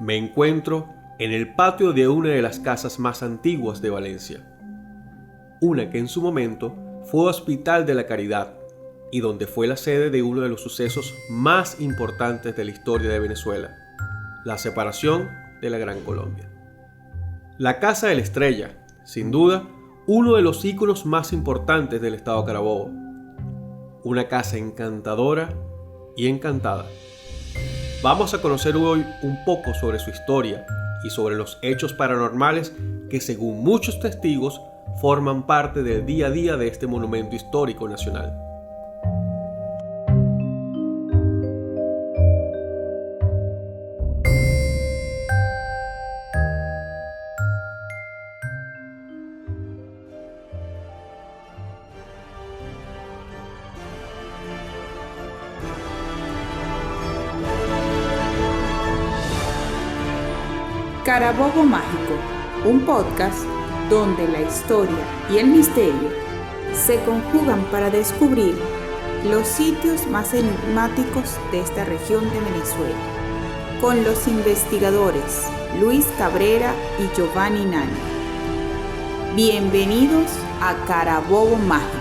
Me encuentro en el patio de una de las casas más antiguas de Valencia, una que en su momento fue Hospital de la Caridad y donde fue la sede de uno de los sucesos más importantes de la historia de Venezuela, la separación de la Gran Colombia. La Casa de la Estrella, sin duda, uno de los íconos más importantes del estado Carabobo. Una casa encantadora y encantada. Vamos a conocer hoy un poco sobre su historia y sobre los hechos paranormales que, según muchos testigos, forman parte del día a día de este monumento histórico nacional. Carabobo Mágico, un podcast donde la historia y el misterio se conjugan para descubrir los sitios más enigmáticos de esta región de Venezuela, con los investigadores Luis Cabrera y Giovanni Nani. Bienvenidos a Carabobo Mágico.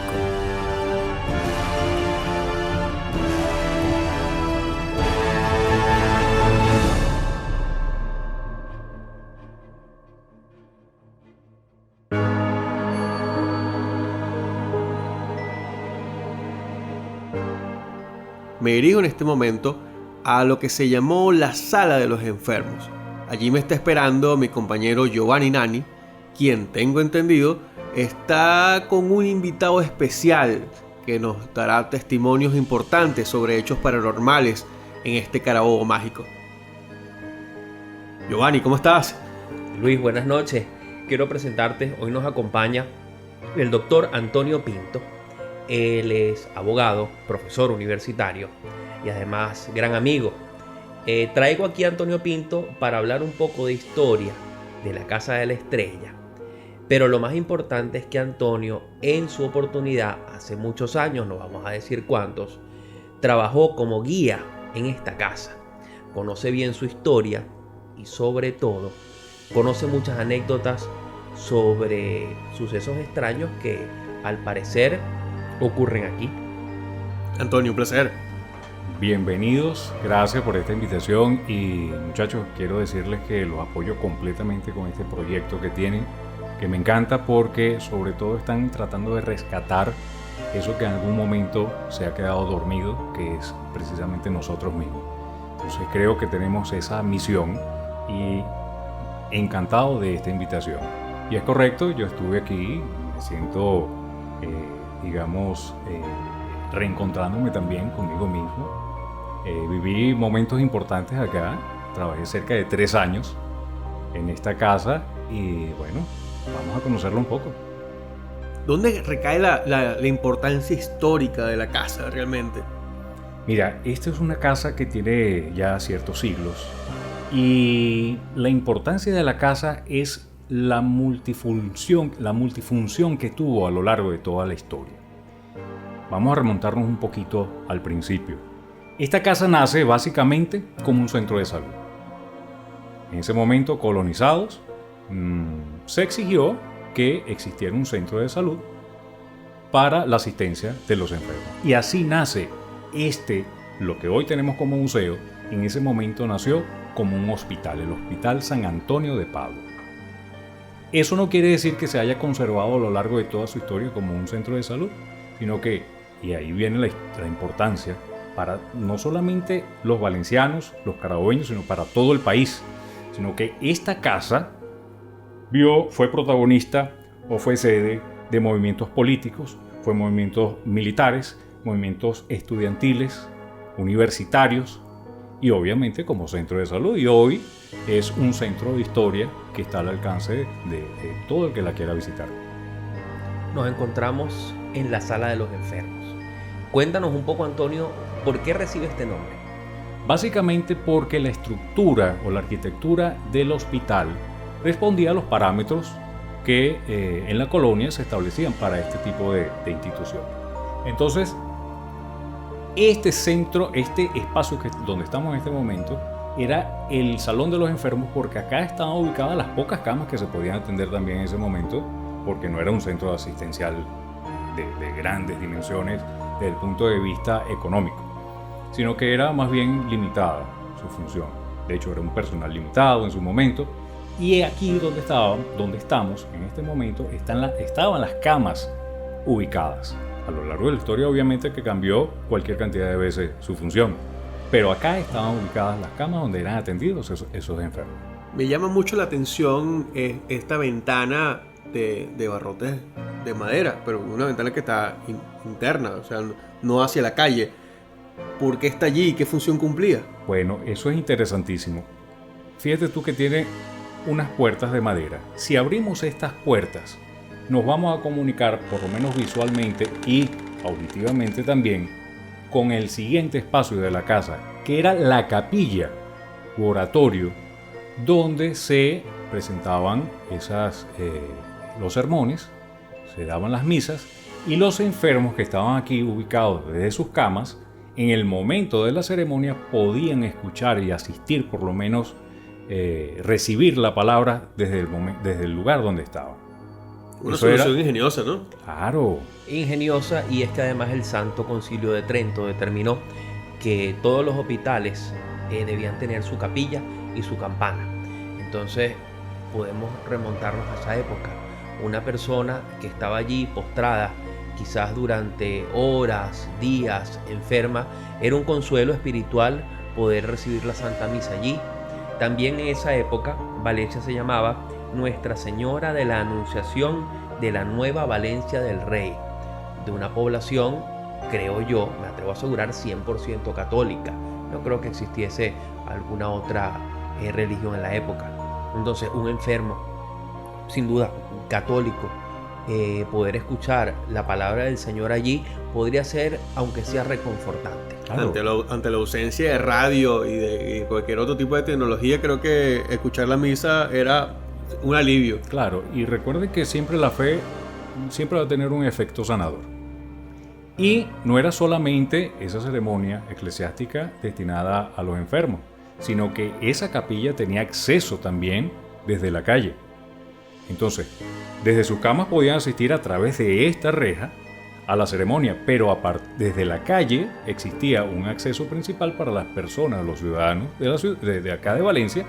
Me dirijo en este momento a lo que se llamó la Sala de los Enfermos. Allí me está esperando mi compañero Giovanni Nani, quien, tengo entendido, está con un invitado especial que nos dará testimonios importantes sobre hechos paranormales en este Carabobo mágico. Giovanni, ¿cómo estás? Luis, buenas noches. Quiero presentarte, hoy nos acompaña el doctor Antonio Pinto. Él es abogado, profesor universitario y además gran amigo. Traigo aquí a Antonio Pinto para hablar un poco de historia de la Casa de la Estrella. Pero lo más importante es que Antonio, en su oportunidad, hace muchos años, no vamos a decir cuántos, trabajó como guía en esta casa. Conoce bien su historia y, sobre todo, conoce muchas anécdotas sobre sucesos extraños que, al parecer, ocurren aquí. Antonio, un placer. Bienvenidos, gracias por esta invitación y muchachos, quiero decirles que los apoyo completamente con este proyecto que tienen, que me encanta porque sobre todo están tratando de rescatar eso que en algún momento se ha quedado dormido, que es precisamente nosotros mismos. Entonces creo que tenemos esa misión y encantado de esta invitación. Y es correcto, yo estuve aquí, me siento reencontrándome también conmigo mismo. Viví momentos importantes acá, trabajé cerca de 3 años en esta casa y bueno, vamos a conocerlo un poco. ¿Dónde recae la importancia histórica de la casa realmente? Mira, esta es una casa que tiene ya ciertos siglos y la importancia de la casa es la multifunción que tuvo a lo largo de toda la historia. Vamos a remontarnos un poquito al principio. Esta casa nace básicamente como un centro de salud. En ese momento, colonizados, se exigió que existiera un centro de salud para la asistencia de los enfermos. Y así nace lo que hoy tenemos como museo, en ese momento nació como un hospital, el Hospital San Antonio de Padua. Eso no quiere decir que se haya conservado a lo largo de toda su historia como un centro de salud, sino que, y ahí viene la importancia, para no solamente los valencianos, los carabobeños, sino para todo el país, sino que esta casa fue protagonista o fue sede de movimientos políticos, fue movimientos militares, movimientos estudiantiles, universitarios y obviamente como centro de salud. Y hoy es un centro de historia que está al alcance de todo el que la quiera visitar. Nos encontramos en la Sala de los Enfermos. Cuéntanos un poco, Antonio, ¿por qué recibe este nombre? Básicamente porque la estructura o la arquitectura del hospital respondía a los parámetros que en la colonia se establecían para este tipo de institución. Entonces, este centro, este espacio donde estamos en este momento, era el salón de los enfermos, porque acá estaban ubicadas las pocas camas que se podían atender también en ese momento, porque no era un centro asistencial de grandes dimensiones desde el punto de vista económico, sino que era más bien limitada su función. De hecho, era un personal limitado en su momento. Y aquí donde estamos en este momento estaban las camas ubicadas. A lo largo de la historia obviamente que cambió cualquier cantidad de veces su función, pero acá estaban ubicadas las camas donde eran atendidos esos enfermos. Me llama mucho la atención esta ventana de barrotes de madera, pero una ventana que está interna, o sea, no hacia la calle. ¿Por qué está allí? ¿Qué función cumplía? Bueno, eso es interesantísimo. Fíjate tú que tiene unas puertas de madera. Si abrimos estas puertas, nos vamos a comunicar, por lo menos visualmente y auditivamente también, con el siguiente espacio de la casa, que era la capilla u oratorio, donde se presentaban los sermones, se daban las misas, y los enfermos que estaban aquí ubicados desde sus camas, en el momento de la ceremonia podían escuchar y asistir, por lo menos recibir la palabra desde el lugar donde estaban. Una solución ingeniosa, ¿no? Claro. Ingeniosa, y es que además el Santo Concilio de Trento determinó que todos los hospitales debían tener su capilla y su campana. Entonces podemos remontarnos a esa época. Una persona que estaba allí postrada, quizás durante horas, días, enferma, era un consuelo espiritual poder recibir la Santa Misa allí. También en esa época Valencia se llamaba Nuestra Señora de la Anunciación de la Nueva Valencia del Rey, de una población, creo yo, me atrevo a asegurar, 100% católica. No creo que existiese alguna otra religión en la época. Entonces, un enfermo, sin duda católico, poder escuchar la palabra del Señor allí podría ser, aunque sea reconfortante. Claro. Ante la ausencia de radio y de cualquier otro tipo de tecnología, creo que escuchar la misa era un alivio. Claro, y recuerden que siempre la fe siempre va a tener un efecto sanador. Y no era solamente esa ceremonia eclesiástica destinada a los enfermos, sino que esa capilla tenía acceso también desde la calle. Entonces, desde sus camas podían asistir a través de esta reja a la ceremonia, pero desde la calle existía un acceso principal para las personas, los ciudadanos de acá de Valencia,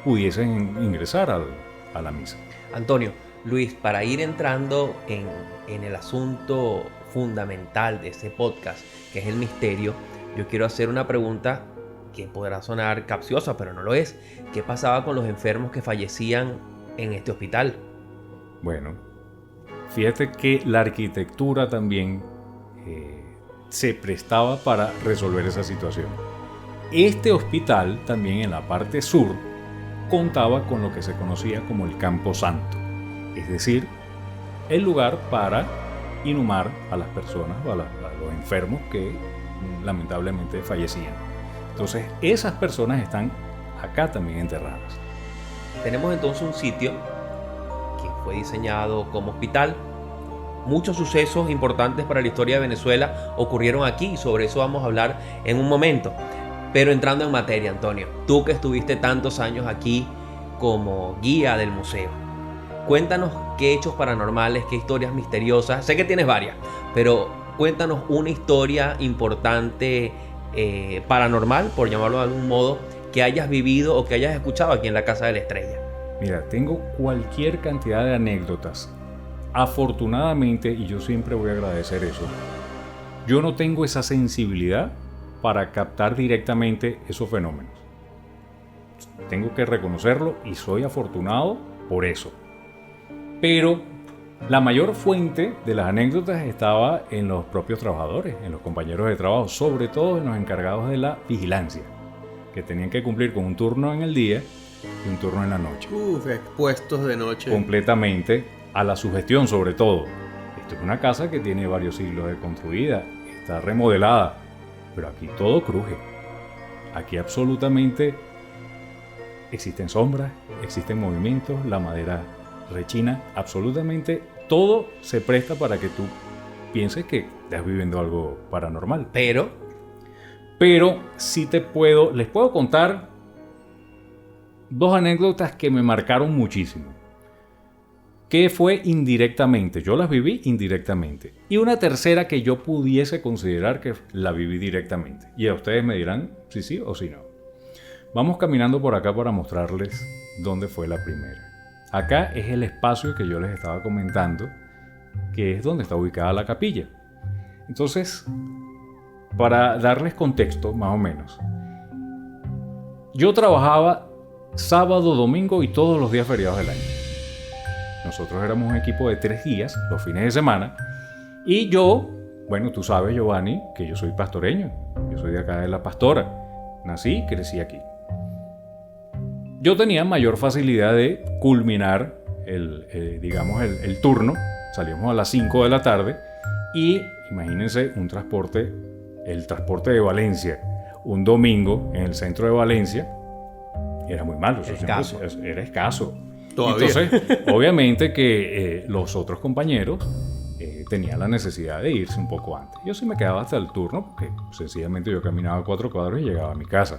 pudiesen ingresar a la misa. Antonio, Luis, para ir entrando en el asunto fundamental de este podcast, que es el misterio, yo quiero hacer una pregunta que podrá sonar capciosa, pero no lo es. ¿Qué pasaba con los enfermos que fallecían en este hospital? Bueno, fíjate que la arquitectura también se prestaba para resolver esa situación. Este hospital, también en la parte sur, contaba con lo que se conocía como el Campo Santo, es decir, el lugar para inhumar a las personas o a los enfermos que lamentablemente fallecían. Entonces, esas personas están acá también enterradas. Tenemos entonces un sitio que fue diseñado como hospital. Muchos sucesos importantes para la historia de Venezuela ocurrieron aquí y sobre eso vamos a hablar en un momento. Pero entrando en materia, Antonio, tú que estuviste tantos años aquí como guía del museo, cuéntanos qué hechos paranormales, qué historias misteriosas, sé que tienes varias, pero cuéntanos una historia importante paranormal, por llamarlo de algún modo, que hayas vivido o que hayas escuchado aquí en la Casa de la Estrella. Mira, tengo cualquier cantidad de anécdotas. Afortunadamente, y yo siempre voy a agradecer eso, yo no tengo esa sensibilidad para captar directamente esos fenómenos. Tengo que reconocerlo y soy afortunado por eso. Pero la mayor fuente de las anécdotas estaba en los propios trabajadores, en los compañeros de trabajo, sobre todo en los encargados de la vigilancia, que tenían que cumplir con un turno en el día y un turno en la noche. Expuestos de noche. Completamente a la sugestión, sobre todo. Esto es una casa que tiene varios siglos de construida, está remodelada, pero aquí todo cruje. Aquí absolutamente existen sombras, existen movimientos, la madera rechina, absolutamente todo se presta para que tú pienses que estás viviendo algo paranormal. Pero sí les puedo contar dos anécdotas que me marcaron muchísimo. Que fue indirectamente, yo las viví indirectamente. Y una tercera que yo pudiese considerar que la viví directamente. Y a ustedes me dirán si sí o si no. Vamos caminando por acá para mostrarles dónde fue la primera. Acá es el espacio que yo les estaba comentando, que es donde está ubicada la capilla. Entonces, para darles contexto, más o menos, yo trabajaba sábado, domingo y todos los días feriados del año. Nosotros éramos un equipo de 3 días, los fines de semana, y yo, bueno, tú sabes, Giovanni, que yo soy pastoreño, yo soy de acá de La Pastora, nací y crecí aquí. Yo tenía mayor facilidad de culminar el turno, salíamos a las 5 de la tarde, y imagínense el transporte de Valencia, un domingo en el centro de Valencia, era muy malo, era escaso. Todavía. Entonces, obviamente que los otros compañeros tenían la necesidad de irse un poco antes. Yo sí me quedaba hasta el turno porque sencillamente yo caminaba 4 cuadros y llegaba a mi casa.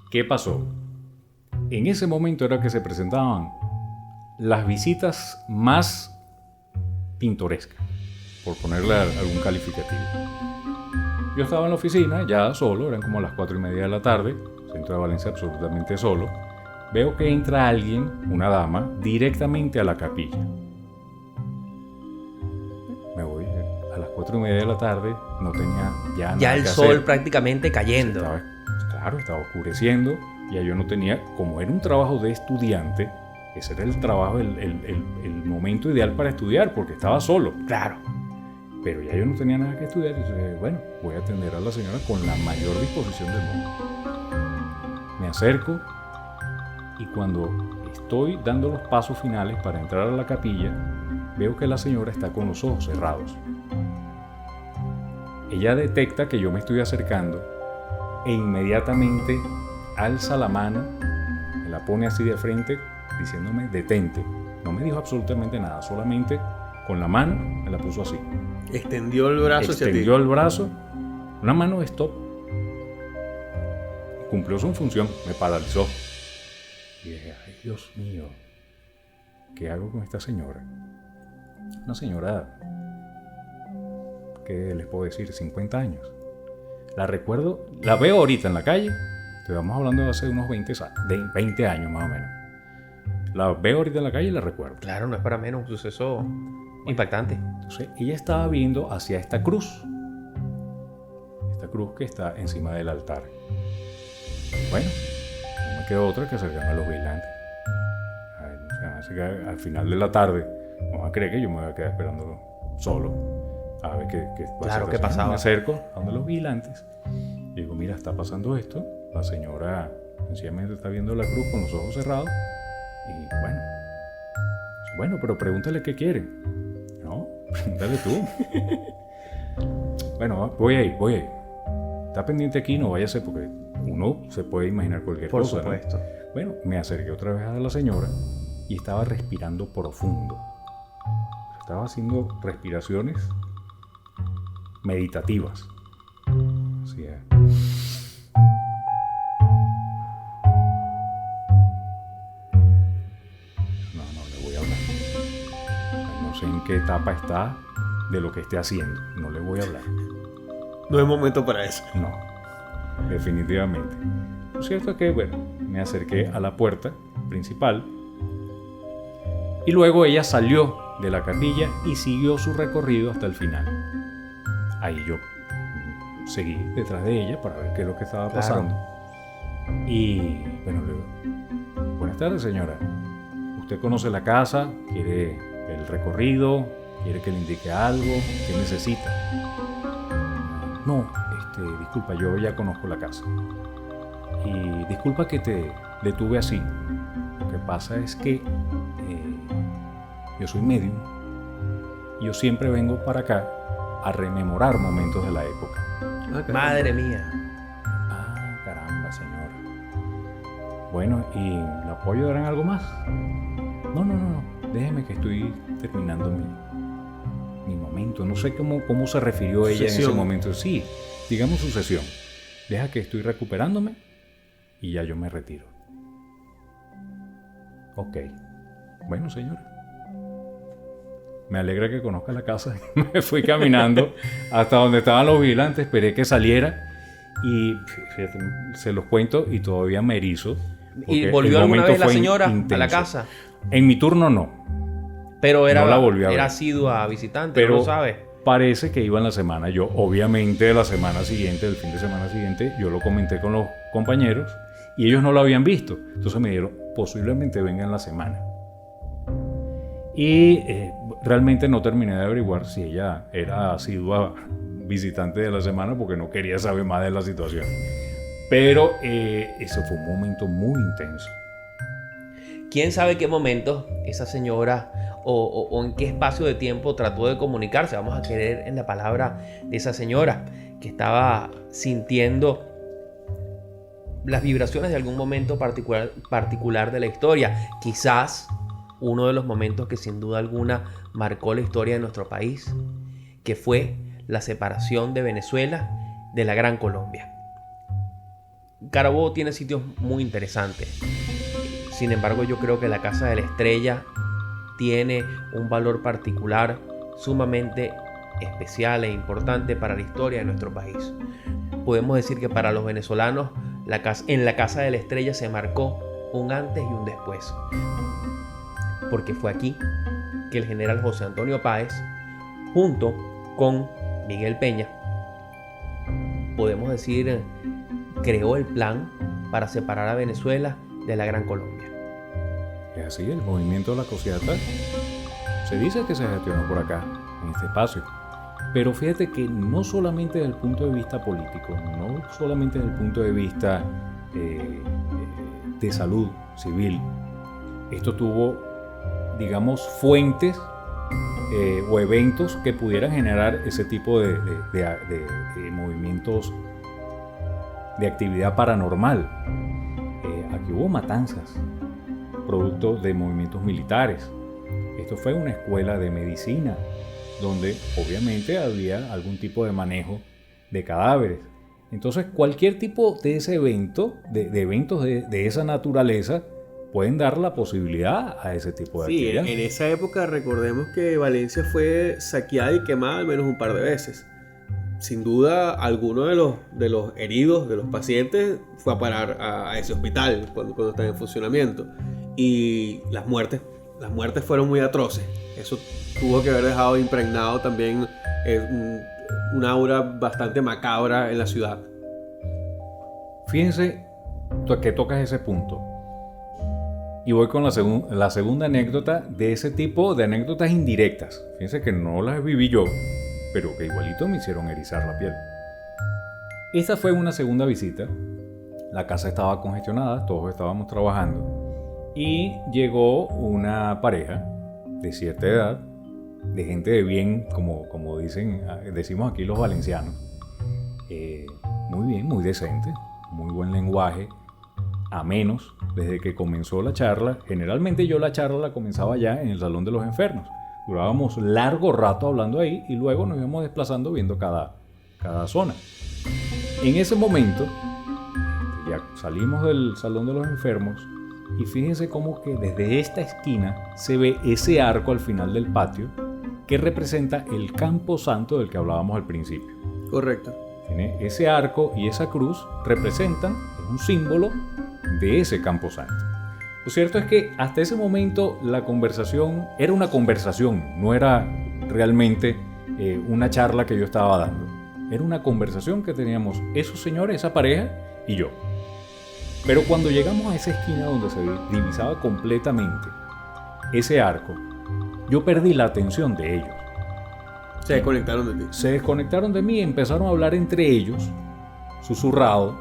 ¿Qué pasó? En ese momento era que se presentaban las visitas más pintorescas, por ponerle algún calificativo. Yo estaba en la oficina, ya solo, eran como las 4:30 de la tarde, centro de Valencia absolutamente solo. Veo que entra alguien, una dama, directamente a la capilla. Me voy a las 4:30 de la tarde, no tenía ya nada Ya el que sol hacer. prácticamente cayendo. Estaba oscureciendo, ya yo no tenía, como era un trabajo de estudiante, ese era el trabajo, el momento ideal para estudiar, porque estaba solo. Claro. Pero ya yo no tenía nada que estudiar, y dije, bueno, voy a atender a la señora con la mayor disposición del mundo. Me acerco, y cuando estoy dando los pasos finales para entrar a la capilla, veo que la señora está con los ojos cerrados. Ella detecta que yo me estoy acercando e inmediatamente alza la mano, me la pone así de frente, diciéndome detente. No me dijo absolutamente nada, solamente con la mano me la puso así. Extendió el brazo hacia ti. Extendió el brazo, una mano de stop. Cumplió su función, me paralizó. Y dije, ay Dios mío, ¿qué hago con esta señora? Una señora, ¿qué les puedo decir? 50 años. La recuerdo, la veo ahorita en la calle, estamos hablando de hace unos 20 años más o menos. La veo ahorita en la calle y la recuerdo. Claro, no es para menos un suceso impactante. Entonces, ella estaba viendo hacia esta cruz que está encima del altar. Bueno, no me quedó otra que acercarme a los vigilantes. Así que al final de la tarde, no van a creer que yo me voy a quedar esperando solo a ver qué Claro, ¿qué pasaba? Me acerco a donde los vigilantes y digo, mira, está pasando esto. La señora sencillamente está viendo la cruz con los ojos cerrados y bueno, pero pregúntale qué quiere. No, pregúntale tú. Bueno, voy ahí. Está pendiente aquí, no váyase porque uno se puede imaginar cualquier Por cosa. supuesto. ¿No? Bueno, me acerqué otra vez a la señora y estaba respirando profundo. Estaba haciendo respiraciones meditativas. Así es. No le voy a hablar. No sé en qué etapa está de lo que esté haciendo. No le voy a hablar. No es momento para eso. No, definitivamente. Lo cierto es que, bueno, me acerqué a la puerta principal y luego ella salió de la capilla y siguió su recorrido hasta el final. Ahí yo seguí detrás de ella para ver qué es lo que estaba pasando. Y bueno, le digo, buenas tardes, señora. ¿Usted conoce la casa? ¿Quiere el recorrido? ¿Quiere que le indique algo? ¿Qué necesita? No, disculpa, yo ya conozco la casa. Y disculpa que te detuve así. Lo que pasa es que yo soy medium. Yo siempre vengo para acá a rememorar momentos de la época. Madre mía. Ah, caramba, señora. Bueno, ¿y la puedo ayudar en algo más? No. Déjeme que estoy terminando mi momento. No sé cómo se refirió ella en ese momento. Sí, digamos su sesión. Deja que estoy recuperándome y ya yo me retiro. Ok. Bueno, señora. Me alegra que conozca la casa. Me fui caminando hasta donde estaban los vigilantes, esperé que saliera y fíjate, se los cuento y todavía me erizo. ¿Y volvió alguna vez la señora intenso. a la casa? En mi turno no. Pero era, No la volví a ver. era asidua visitante, Pero ¿no lo sabes? parece que iba en la semana. Yo, obviamente, la semana siguiente, el fin de semana siguiente, yo lo comenté con los compañeros y ellos no lo habían visto. Entonces me dijeron, posiblemente venga en la semana. Y realmente no terminé de averiguar si ella era asidua visitante de la semana porque no quería saber más de la situación. Pero ese fue un momento muy intenso. ¿Quién sabe qué momento esa señora o en qué espacio de tiempo trató de comunicarse? Vamos a creer en la palabra de esa señora que estaba sintiendo las vibraciones de algún momento particular de la historia. Quizás uno de los momentos que sin duda alguna marcó la historia de nuestro país, que fue la separación de Venezuela de la Gran Colombia. Carabobo tiene sitios muy interesantes. Sin embargo, yo creo que la Casa de la Estrella tiene un valor particular sumamente especial e importante para la historia de nuestro país. Podemos decir que para los venezolanos en la Casa de la Estrella se marcó un antes y un después, porque fue aquí que el general José Antonio Páez, junto con Miguel Peña, podemos decir, creó el plan para separar a Venezuela de la Gran Colombia. Es así, el movimiento de la Cociata se dice que se gestionó por acá, en este espacio. Pero fíjate que no solamente desde el punto de vista político, no solamente desde el punto de vista de salud civil, esto tuvo, digamos, fuentes o eventos que pudieran generar ese tipo de movimientos de actividad paranormal. Aquí hubo matanzas, producto de movimientos militares. Esto fue una escuela de medicina, donde obviamente había algún tipo de manejo de cadáveres. Entonces, cualquier tipo de ese evento, de eventos de esa naturaleza, pueden dar la posibilidad a ese tipo de actividad. Sí, en esa época recordemos que Valencia fue saqueada y quemada al menos un par de veces. Sin duda, alguno de los heridos, de los pacientes, fue a parar a ese hospital cuando estaba en funcionamiento. Y las muertes fueron muy atroces. Eso tuvo que haber dejado impregnado también un aura bastante macabra en la ciudad. Fíjense que tocas ese punto. Y voy con la segunda anécdota de ese tipo de anécdotas indirectas. Fíjense que no las viví yo, pero que igualito me hicieron erizar la piel. Esta fue una segunda visita. La casa estaba congestionada, todos estábamos trabajando. Y llegó una pareja de cierta edad, de gente de bien, como decimos aquí los valencianos. Muy bien, muy decente, muy buen lenguaje, amenos. Desde que comenzó la charla, generalmente yo la charla la comenzaba ya en el Salón de los Enfermos. Durábamos largo rato hablando ahí y luego nos íbamos desplazando viendo cada zona. En ese momento, ya salimos del Salón de los Enfermos y fíjense cómo que desde esta esquina se ve ese arco al final del patio que representa el Campo Santo del que hablábamos al principio. Correcto. Tiene ese arco y esa cruz representan, es un símbolo de ese Campo Santo. Lo cierto es que hasta ese momento la conversación era una conversación, no era realmente una charla que yo estaba dando. Era una conversación que teníamos esos señores, esa pareja y yo. Pero cuando llegamos a esa esquina donde se divisaba completamente ese arco, yo perdí la atención de ellos. Se desconectaron de ti. Se desconectaron de mí y empezaron a hablar entre ellos, susurrado,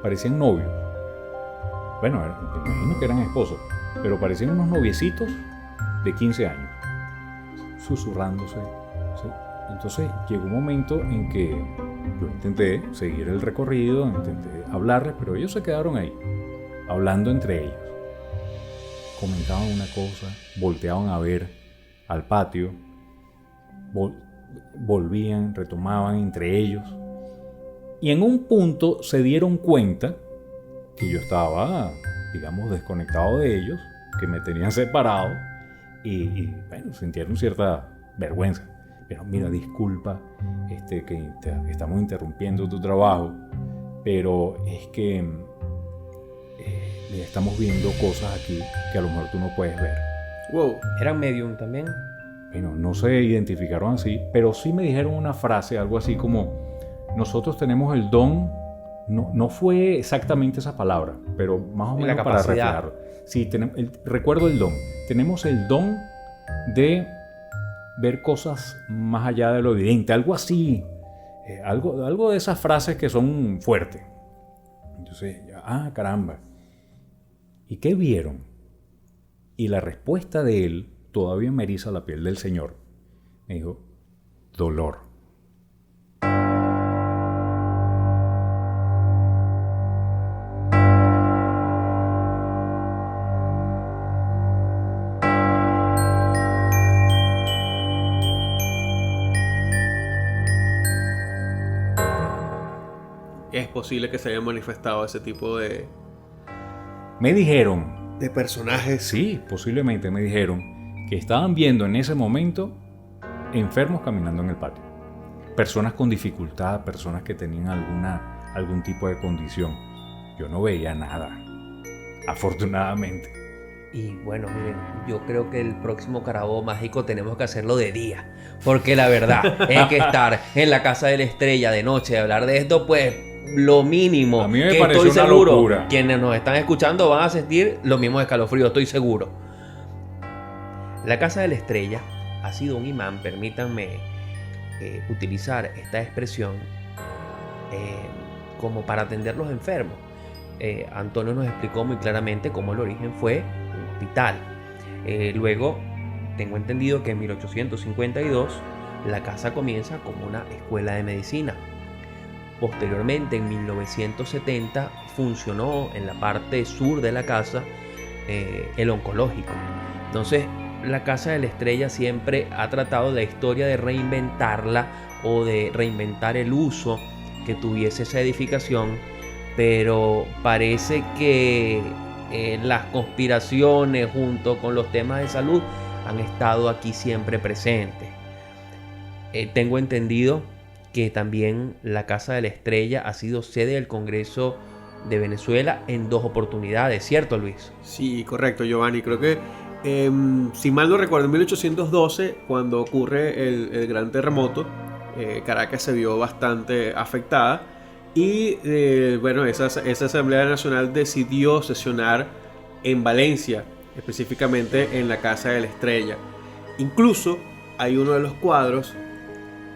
parecían novios. Bueno, me imagino que eran esposos, pero parecían unos noviecitos de 15 años, susurrándose. ¿Sí? Entonces llegó un momento en que yo intenté seguir el recorrido, intenté hablarles, pero ellos se quedaron ahí, hablando entre ellos. Comentaban una cosa, volteaban a ver al patio, volvían, retomaban entre ellos. Y en un punto se dieron cuenta que yo estaba, digamos, desconectado de ellos que me tenían separado y bueno, sintieron cierta vergüenza. Pero mira, disculpa que estamos interrumpiendo tu trabajo, pero es que estamos viendo cosas aquí que a lo mejor tú no puedes ver. Wow. ¿Eran medium también? Bueno, no se identificaron así, pero sí me dijeron una frase, algo así como, nosotros tenemos el don, no fue exactamente esa palabra, pero más o menos para reflejarlo. Sí, recuerdo el don. Tenemos el don de ver cosas más allá de lo evidente, algo así, algo de esas frases que son fuertes. Entonces, caramba. ¿Y qué vieron? Y la respuesta de él todavía me eriza la piel del Señor. Me dijo, dolor. Es posible que se haya manifestado ese tipo de Me dijeron, personajes. sí, posiblemente me dijeron que estaban viendo en ese momento enfermos caminando en el patio. Personas con dificultad, personas que tenían algún tipo de condición. Yo no veía nada, afortunadamente. Y bueno, miren, yo creo que el próximo Carabobo Mágico tenemos que hacerlo de día. Porque la verdad es que estar en la Casa de la Estrella de noche y hablar de esto, pues lo mínimo. A mí me que pareció estoy una seguro, locura. quienes nos están escuchando van a sentir los mismos escalofríos, estoy seguro. La Casa de la Estrella ha sido un imán, permítanme utilizar esta expresión como para atender los enfermos. Antonio nos explicó muy claramente cómo el origen fue un hospital. Luego, tengo entendido que en 1852 la casa comienza como una escuela de medicina. Posteriormente, en 1970, funcionó en la parte sur de la casa el oncológico. Entonces, la Casa de la Estrella siempre ha tratado la historia de reinventarla o de reinventar el uso que tuviese esa edificación, pero parece que las conspiraciones junto con los temas de salud han estado aquí siempre presentes. Tengo entendido que también la Casa de la Estrella ha sido sede del Congreso de Venezuela en 2 oportunidades, ¿cierto, Luis? Sí, correcto, Giovanni. Creo que, si mal no recuerdo, en 1812, cuando ocurre el gran terremoto, Caracas se vio bastante afectada y bueno, esa Asamblea Nacional decidió sesionar en Valencia, específicamente en la Casa de la Estrella. Incluso hay uno de los cuadros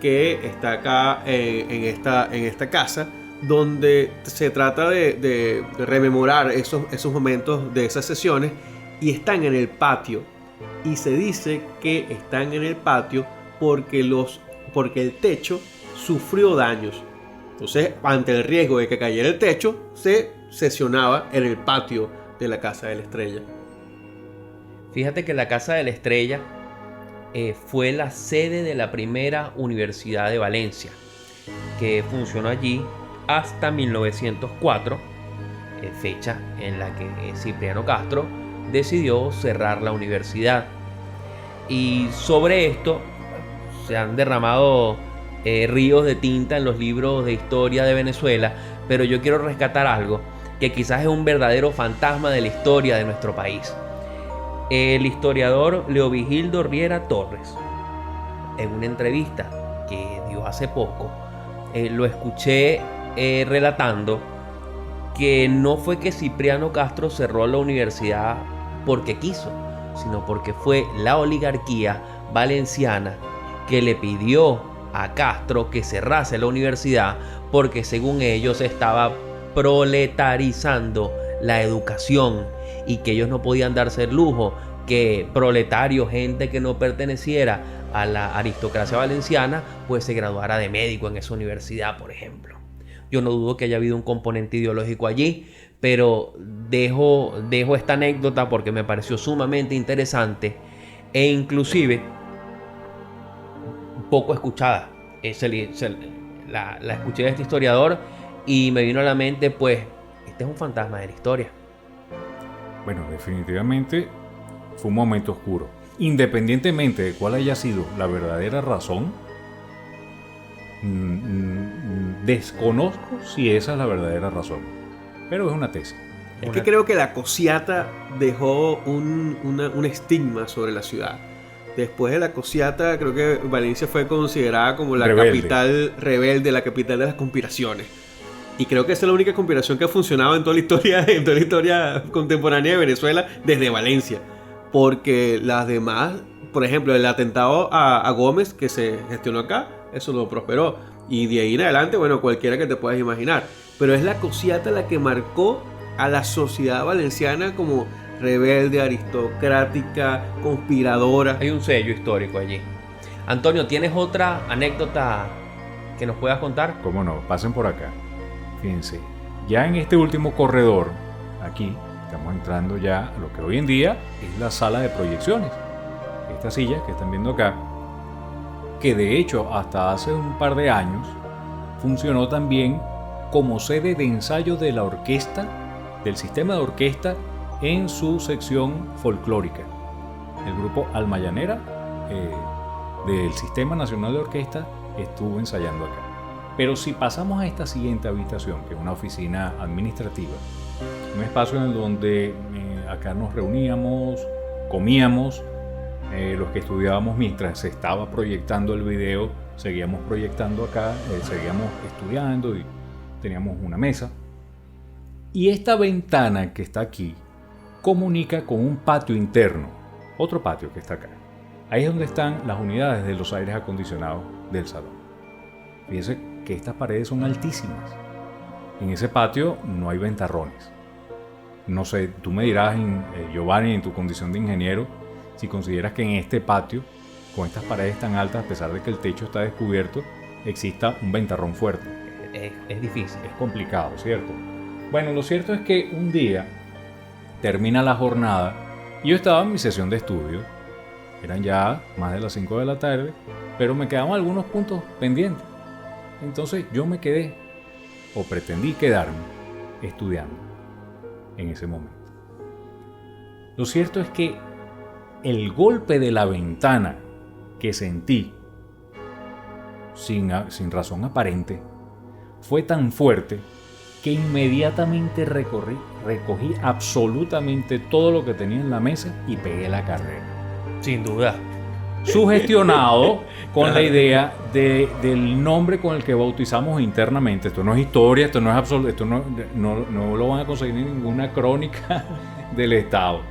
que está acá en esta casa, donde se trata de rememorar esos momentos de esas sesiones, y están en el patio, y se dice que están en el patio porque el techo sufrió daños. Entonces, ante el riesgo de que cayera el techo, se sesionaba en el patio de la Casa de la Estrella. Fíjate que la Casa de la Estrella fue la sede de la primera Universidad de Valencia, que funcionó allí hasta 1904, fecha en la que Cipriano Castro decidió cerrar la universidad. Y sobre esto se han derramado ríos de tinta en los libros de historia de Venezuela, pero yo quiero rescatar algo que quizás es un verdadero fantasma de la historia de nuestro país. El historiador Leovigildo Riera Torres, en una entrevista que dio hace poco, lo escuché relatando que no fue que Cipriano Castro cerró la universidad porque quiso, sino porque fue la oligarquía valenciana que le pidió a Castro que cerrase la universidad porque, según ellos, estaba proletarizando la educación y que ellos no podían darse el lujo que proletarios, gente que no perteneciera a la aristocracia valenciana, pues se graduara de médico en esa universidad, por ejemplo. Yo no dudo que haya habido un componente ideológico allí, pero dejo esta anécdota porque me pareció sumamente interesante e inclusive poco escuchada. La escuché de este historiador y me vino a la mente, pues, este es un fantasma de la historia. Bueno, definitivamente fue un momento oscuro. Independientemente de cuál haya sido la verdadera razón, desconozco si esa es la verdadera razón, pero es una tesis. Es que creo que la Cosiata dejó un estigma sobre la ciudad. Después de la Cosiata, creo que Valencia fue considerada como la capital rebelde, la capital de las conspiraciones. Y creo que esa es la única conspiración que ha funcionado en toda la historia contemporánea de Venezuela desde Valencia. Porque las demás, por ejemplo, el atentado a Gómez que se gestionó acá, eso no prosperó. Y de ahí en adelante, bueno, cualquiera que te puedas imaginar. Pero es la Cosiata la que marcó a la sociedad valenciana como rebelde, aristocrática, conspiradora. Hay un sello histórico allí. Antonio, ¿tienes otra anécdota que nos puedas contar? ¿Cómo no? Pasen por acá. Fíjense, ya en este último corredor, aquí, estamos entrando ya a lo que hoy en día es la sala de proyecciones. Esta silla que están viendo acá, que de hecho hasta hace un par de años funcionó también como sede de ensayo de la orquesta, del sistema de orquesta en su sección folclórica. El grupo Alma Llanera del Sistema Nacional de Orquesta estuvo ensayando acá. Pero si pasamos a esta siguiente habitación, que es una oficina administrativa, un espacio en donde acá nos reuníamos, comíamos, los que estudiábamos mientras se estaba proyectando el video, seguíamos proyectando acá, seguíamos estudiando y teníamos una mesa. Y esta ventana que está aquí comunica con un patio interno, otro patio que está acá. Ahí es donde están las unidades de los aires acondicionados del salón. Fíjense que estas paredes son altísimas. En ese patio no hay ventarrones. No sé, tú me dirás, Giovanni, en tu condición de ingeniero, si consideras que en este patio, con estas paredes tan altas, a pesar de que el techo está descubierto, exista un ventarrón fuerte. Es difícil. Es complicado, ¿cierto? Bueno, lo cierto es que un día termina la jornada y yo estaba en mi sesión de estudio. Eran ya más de las 5 de la tarde, pero me quedaban algunos puntos pendientes. Entonces yo me quedé, o pretendí quedarme, estudiando en ese momento. Lo cierto es que el golpe de la ventana que sentí, sin razón aparente, fue tan fuerte que inmediatamente recogí absolutamente todo lo que tenía en la mesa y pegué la carrera. Sin duda. Sugestionado con la idea del nombre con el que bautizamos internamente. Esto no es historia, esto no es absoluto, esto no lo van a conseguir en ninguna crónica del Estado.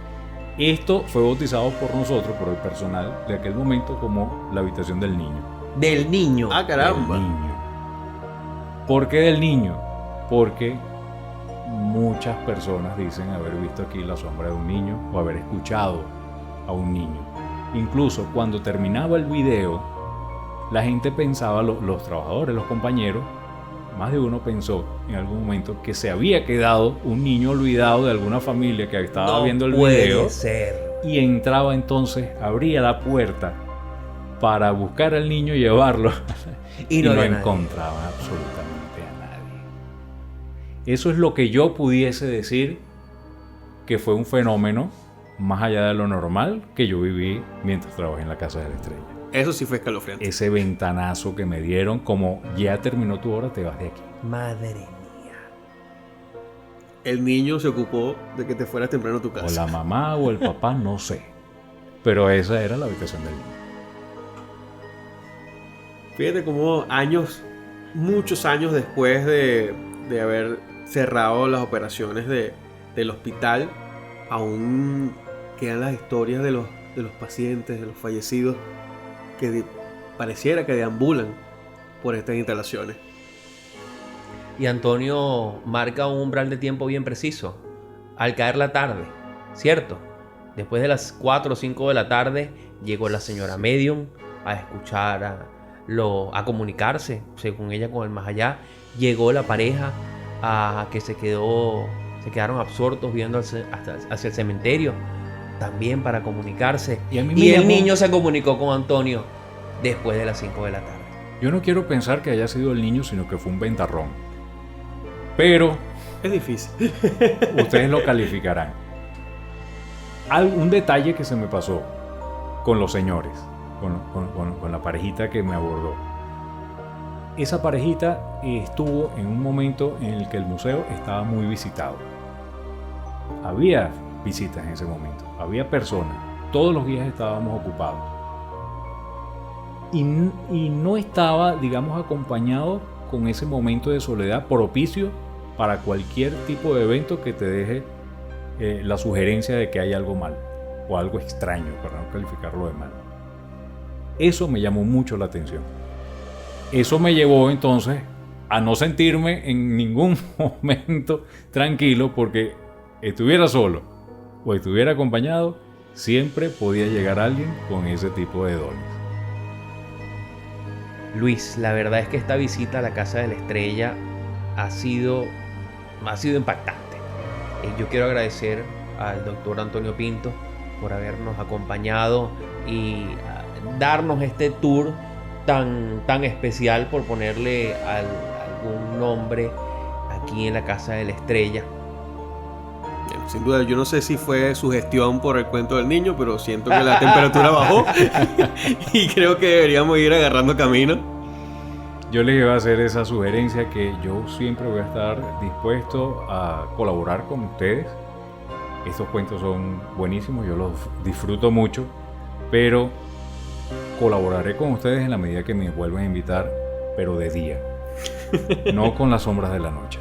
Esto fue bautizado por nosotros, por el personal de aquel momento, como la habitación del niño. Del niño. Ah, caramba. Del niño. ¿Por qué del niño? Porque muchas personas dicen haber visto aquí la sombra de un niño o haber escuchado a un niño. Incluso cuando terminaba el video, la gente pensaba, los trabajadores, los compañeros, más de uno pensó en algún momento que se había quedado un niño olvidado de alguna familia que estaba viendo el video. Puede ser. Y entraba entonces, abría la puerta para buscar al niño y llevarlo. Y no encontraba absolutamente a nadie. Eso es lo que yo pudiese decir que fue un fenómeno más allá de lo normal que yo viví mientras trabajé en la Casa de la Estrella. Eso sí fue escalofriante. Ese ventanazo que me dieron, como ya terminó tu hora, te vas de aquí. Madre mía. El niño se ocupó de que te fueras temprano a tu casa. O la mamá o el papá, no sé. Pero esa era la habitación del niño. Fíjate cómo muchos años después de haber cerrado las operaciones del hospital, aún quedan las historias de los pacientes, de los fallecidos, que pareciera que deambulan por estas instalaciones. Y Antonio marca un umbral de tiempo bien preciso. Al caer la tarde, ¿cierto? Después de las 4 o 5 de la tarde llegó la señora Medium a escuchar, a comunicarse, según ella, con el más allá. Llegó la pareja que se quedaron absortos viendo hacia el cementerio, también para comunicarse. Y el niño se comunicó con Antonio después de las 5 de la tarde. Yo no quiero pensar que haya sido el niño, sino que fue un ventarrón. Pero es difícil. Ustedes lo calificarán. Un detalle que se me pasó con los señores, con la parejita que me abordó. Esa parejita estuvo en un momento en el que el museo estaba muy visitado. Había visitas en ese momento, había personas, todos los días estábamos ocupados. Y no estaba, digamos, acompañado con ese momento de soledad propicio para cualquier tipo de evento que te deje la sugerencia de que hay algo mal o algo extraño, para no calificarlo de mal. Eso me llamó mucho la atención. Eso me llevó entonces a no sentirme en ningún momento tranquilo, porque estuviera solo o estuviera acompañado, siempre podía llegar alguien con ese tipo de dones. Luis, la verdad es que esta visita a la Casa de la Estrella ha sido impactante. Yo quiero agradecer al doctor Antonio Pinto por habernos acompañado y darnos este tour tan especial, por ponerle algún nombre, aquí en la Casa de la Estrella. Sin duda, yo no sé si fue sugestión por el cuento del niño, pero siento que la temperatura bajó y creo que deberíamos ir agarrando camino. Yo les iba a hacer esa sugerencia, que yo siempre voy a estar dispuesto a colaborar con ustedes. Estos cuentos son buenísimos, yo los disfruto mucho, pero colaboraré con ustedes en la medida que me vuelvan a invitar, pero de día, no con las sombras de la noche.